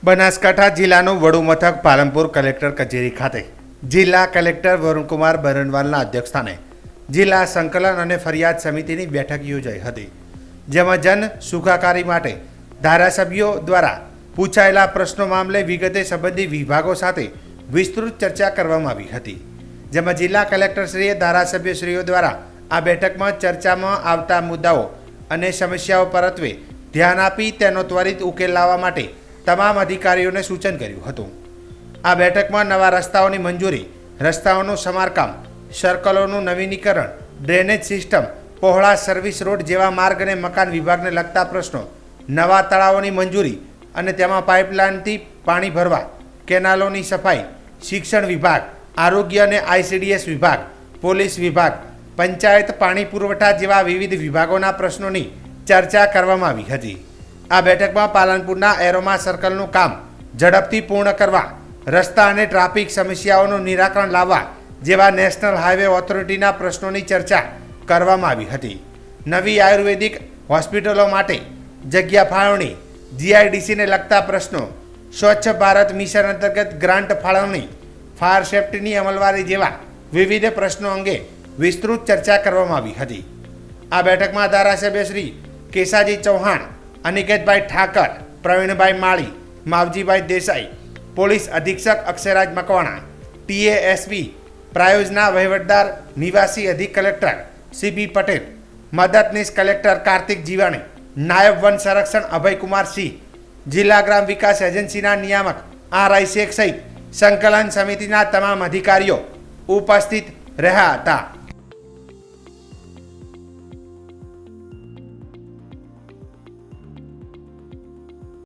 બનાસકાંઠા જિલ્લાનું વડુ મથક પાલનપુર કલેક્ટર કચેરી ખાતે જિલ્લા કલેક્ટર વરુણકુમાર બરનવાલના અધ્યક્ષસ્થાને જિલ્લા સંકલન અને ફરિયાદ સમિતિની બેઠક યોજાઈ હતી, જેમાં જન સુખાકારી માટે ધારાસભ્યો દ્વારા પૂછાયેલા પ્રશ્નો મામલે વિગતે સંબંધિત વિભાગો સાથે વિસ્તૃત ચર્ચા કરવામાં આવી હતી, જેમાં જિલ્લા કલેક્ટરશ્રીએ ધારાસભ્યશ્રીઓ દ્વારા આ બેઠકમાં ચર્ચામાં આવતા મુદ્દાઓ અને સમસ્યાઓ પરત્વે ધ્યાન આપી તેનો ત્વરિત ઉકેલ લાવવા માટે તમામ અધિકારીઓને સૂચન કર્યું હતું। આ બેઠકમાં નવા રસ્તાઓની મંજૂરી, રસ્તાઓનું સમારકામ, સર્કલોનું નવીનીકરણ, ડ્રેનેજ સિસ્ટમ, પહોળા સર્વિસ રોડ જેવા માર્ગ અને મકાન વિભાગને લગતા પ્રશ્નો, નવા તળાવોની મંજૂરી અને તેમાં પાઇપલાઇનથી પાણી ભરવા, કેનાલોની સફાઈ, શિક્ષણ વિભાગ, આરોગ્ય અને ICDS વિભાગ, પોલીસ વિભાગ, પંચાયત પાણી પુરવઠા જેવા વિવિધ વિભાગોના પ્રશ્નોની ચર્ચા કરવામાં આવી હતી। આ બેઠકમાં પાલનપુરના એરોમા સર્કલનું કામ ઝડપથી પૂર્ણ કરવા, રસ્તા અને ટ્રાફિક સમસ્યાઓનું નિરાકરણ લાવવા જેવા નેશનલ હાઈવે ઓથોરિટીના પ્રશ્નોની ચર્ચા કરવામાં આવી હતી। નવી આયુર્વેદિક હોસ્પિટલો માટે જગ્યા ફાળવણી, GIDCને લગતા પ્રશ્નો, સ્વચ્છ ભારત મિશન અંતર્ગત ગ્રાન્ટ ફાળવણી, ફાયર સેફ્ટીની અમલવારી જેવા વિવિધ પ્રશ્નો અંગે વિસ્તૃત ચર્ચા કરવામાં આવી હતી। આ બેઠકમાં ધારાસભ્ય શ્રી કેસાજી ચૌહાણ, અનિકેતભાઈ ઠાકર, પ્રવીણભાઈ માળી, માવજીભાઈ દેસાઈ, પોલીસ અધિક્ષક અક્ષયરાજ મકવાણા, TASP પ્રાયોજના વહીવટદાર નિવાસી અધિક કલેક્ટર CB પટેલ, મદદનીશ કલેક્ટર કાર્તિક જીવાણી, નાયબ વન સંરક્ષણ અભયકુમાર સિંહ, જિલ્લા ગ્રામ વિકાસ એજન્સીના નિયામક RI શેખ સહિત સંકલન સમિતિના તમામ અધિકારીઓ ઉપસ્થિત રહ્યા હતા।